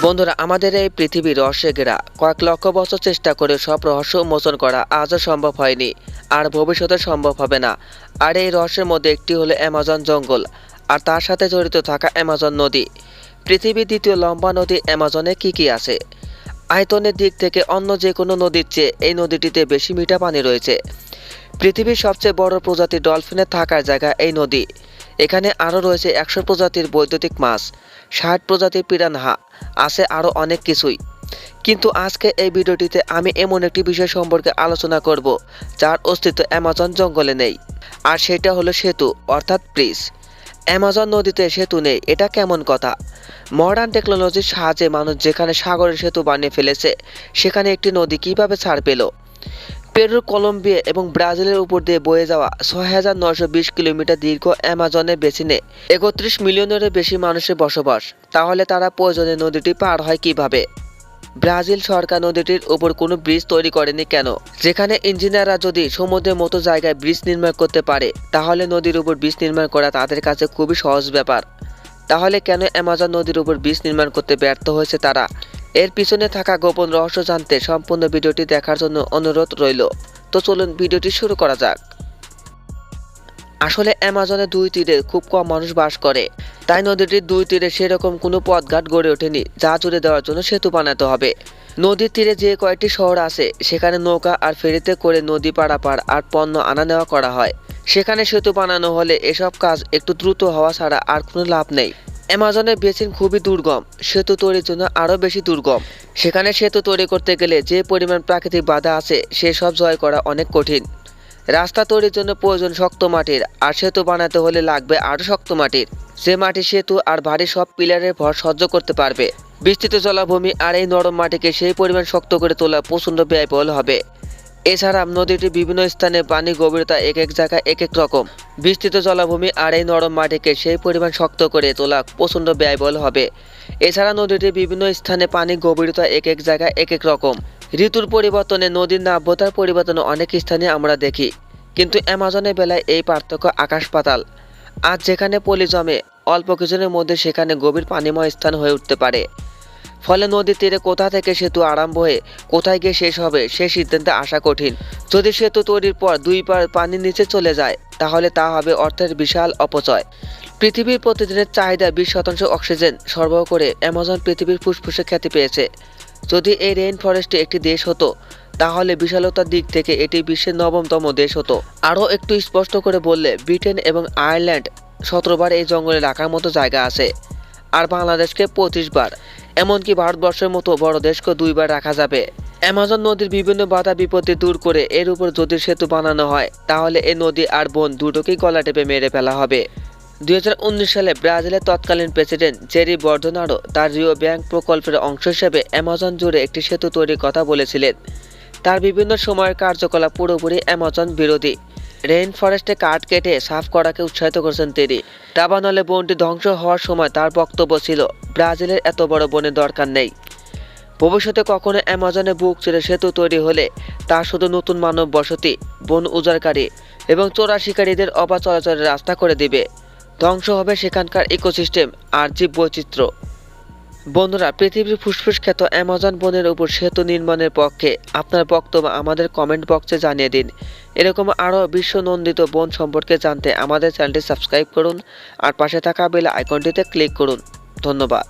বন্ধুরা, আমাদের এই পৃথিবী রহস্যে ঘেরা। কয়েক লক্ষ বছর চেষ্টা করে সব রহস্য উন্মোচন করা আজও সম্ভব হয়নি, আর ভবিষ্যতে সম্ভব হবে না। আর এই রহস্যের মধ্যে একটি হলো অ্যামাজন জঙ্গল, আর তার সাথে জড়িত থাকা অ্যামাজন নদী। পৃথিবীর দ্বিতীয় লম্বা নদী অ্যামাজনে কি কি আছে? আয়তনের দিক থেকে অন্য যে কোনো নদীর চেয়ে এই নদীটিতে বেশি মিঠা পানি রয়েছে। পৃথিবীর সবচেয়ে বড় প্রজাতি ডলফিনের থাকার জায়গা এই নদী। এখানে আরও রয়েছে 100 প্রজাতির বৈদ্যুতিক মাছ, 60 প্রজাতির পিরানহা, আছে আরও অনেক কিছুই। কিন্তু আজকে এই ভিডিওটিতে আমি এমন একটি বিষয় সম্পর্কে আলোচনা করব যার অস্তিত্ব অ্যামাজন জঙ্গলে নেই, আর সেটা হলো সেতু, অর্থাৎ ব্রিজ। অ্যামাজন নদীতে সেতু নেই, এটা কেমন কথা? মডার্ন টেকনোলজির সাহায্যে মানুষ যেখানে সাগরের সেতু বানিয়ে ফেলেছে, সেখানে একটি নদী কিভাবে ছাড় পেল? পেরুর, কলম্বিয়া এবং ব্রাজিলের উপর দিয়ে বয়ে যাওয়া ৬,৯২০ কিলোমিটার দীর্ঘ অ্যামাজনের বেসিনে ৩১ মিলিয়নেরও বেশি মানুষের বসবাস। তাহলে তারা প্রয়োজনে নদীটি পার হয় কিভাবে? ব্রাজিল সরকার নদীটির উপর কোনো ব্রিজ তৈরি করেনি কেন? যেখানে ইঞ্জিনিয়াররা যদি সমুদ্রের মতো জায়গায় ব্রিজ নির্মাণ করতে পারে, তাহলে নদীর উপর ব্রিজ নির্মাণ করা তাদের কাছে খুবই সহজ ব্যাপার। তাহলে কেন অ্যামাজন নদীর উপর ব্রিজ নির্মাণ করতে ব্যর্থ হয়েছে তারা? এর পিছনে থাকা গোপন রহস্য জানতে সম্পূর্ণ ভিডিওটি দেখার জন্য অনুরোধ রইল। তো চলুন ভিডিওটি শুরু করা যাক। আসলে অ্যামাজনের দুই তীরে খুব কম মানুষ বাস করে, তাই নদীটির দুই তীরে সেরকম কোনো পথঘাট গড়ে ওঠেনি যা জুড়ে দেওয়ার জন্য সেতু বানাতে হবে। নদীর তীরে যে কয়েকটি শহর আছে, সেখানে নৌকা আর ফেরিতে করে নদী পারাপার আর পণ্য আনা নেওয়া করা হয়। সেখানে সেতু বানানো হলে এসব কাজ একটু দ্রুত হওয়া ছাড়া আর কোনো লাভ নেই। অ্যামাজনের বেসিন খুবই দুর্গম, সেতু তৈরির জন্য আরও বেশি দুর্গম। সেখানে সেতু তৈরি করতে গেলে যে পরিমাণ প্রাকৃতিক বাধা আছে, সেসব জয় করা অনেক কঠিন। রাস্তা তৈরির জন্য প্রয়োজন শক্ত মাটির, আর সেতু বানাতে হলে লাগবে আরও শক্ত মাটির, যে মাটি সেতু আর ভারী সব পিলারের ভর সহ্য করতে পারবে। বিস্তৃত জলাভূমি আর এই নরম মাটিকে সেই পরিমাণ শক্ত করে তোলা প্রচণ্ড ব্যয়বহুল হবে। এছাড়া নদীটির বিভিন্ন স্থানে পানির গভীরতা এক এক জায়গায় এক এক রকম। বিস্তৃত জলাভূমি আর এই নরম মাটিকে সেই পরিমাণ শক্ত করে তোলা প্রচণ্ড ব্যয়বহুল হবে। এছাড়া নদীটির বিভিন্ন স্থানে পানির গভীরতা এক এক জায়গায় এক এক রকম। ঋতুর পরিবর্তনে নদীর নাব্যতার পরিবর্তনে অনেক স্থানে আমরা দেখি, কিন্তু অ্যামাজনের বেলায় এই পার্থক্য আকাশ পাতাল। আজ যেখানে পলি জমে অল্প কিছুদিনের মধ্যে, সেখানে গভীর পানিময় স্থান হয়ে উঠতে পারে। ফলে নদীর তীরে কোথা থেকে সেতু আরম্ভ হয়ে কোথায় গিয়ে শেষ হবে সে সিদ্ধান্তে আসা কঠিন। যদি সেতু তৈরির পর দুই পার পানির নিচে চলে যায়, তাহলে তা হবে অর্থের বিশাল অপচয়। পৃথিবীর প্রতিদিনের চাহিদা 20% অক্সিজেন সরবরাহ করে অ্যামাজন পৃথিবীর ফুসফুসে খ্যাতি পেয়েছে। যদি এই রেইনফরেস্টে একটি দেশ হতো, তাহলে বিশালতার দিক থেকে এটি বিশ্বের 9তম দেশ হতো। আরও একটু স্পষ্ট করে বললে, ব্রিটেন এবং আয়ারল্যান্ড 17 বার এই জঙ্গলে রাখার মতো জায়গা আছে, আর বাংলাদেশকে 25 বার। এমনকি ভারতবর্ষের মতো বড় দেশকে 2 বার রাখা যাবে। অ্যামাজন নদীর বিভিন্ন বাধা বিপত্তি দূর করে এর উপর যদি সেতু বানানো হয়, তাহলে এই নদী আর বন দুটোকেই গলা টেপে মেরে ফেলা হবে। 2019 সালে ব্রাজিলের তৎকালীন প্রেসিডেন্ট জেরি বর্দোনারো তার রিও ব্যাংক প্রকল্পের অংশ হিসেবে অ্যামাজন জুড়ে একটি সেতু তৈরির কথা বলেছিলেন। তার বিভিন্ন সময়ের কার্যকলাপ পুরোপুরি অ্যামাজন বিরোধী। রেইন ফরেস্টে কাঠ কেটে সাফ করাকে উৎসাহিত করেছেন তিনি। দাবানলে বনটি ধ্বংস হওয়ার সময় তার বক্তব্য ছিল, ব্রাজিলের এত বড় বনের দরকার নেই। ভবিষ্যতে কখনো অ্যামাজনে বুক চিরে সেতু তৈরি হলে তা শুধু নতুন মানব বসতি, বন উজাড়কারী এবং চোরা শিকারীদের অবাধ চলাচলের রাস্তা করে দিবে। ধ্বংস হবে সেখানকার ইকোসিস্টেম আর জীব বৈচিত্র্য। বন্ধুরা, পৃথিবীর ফুসফুস খ্যাত অ্যামাজন বনের উপর সেতু নির্মাণের পক্ষে আপনার বক্তব্য আমাদের কমেন্ট বক্সে জানিয়ে দিন। এরকম আরও বিশ্বনন্দিত বন সম্পর্কে জানতে আমাদের চ্যানেলটি সাবস্ক্রাইব করুন, আর পাশে থাকা বেল আইকনটিতে ক্লিক করুন। ধন্যবাদ।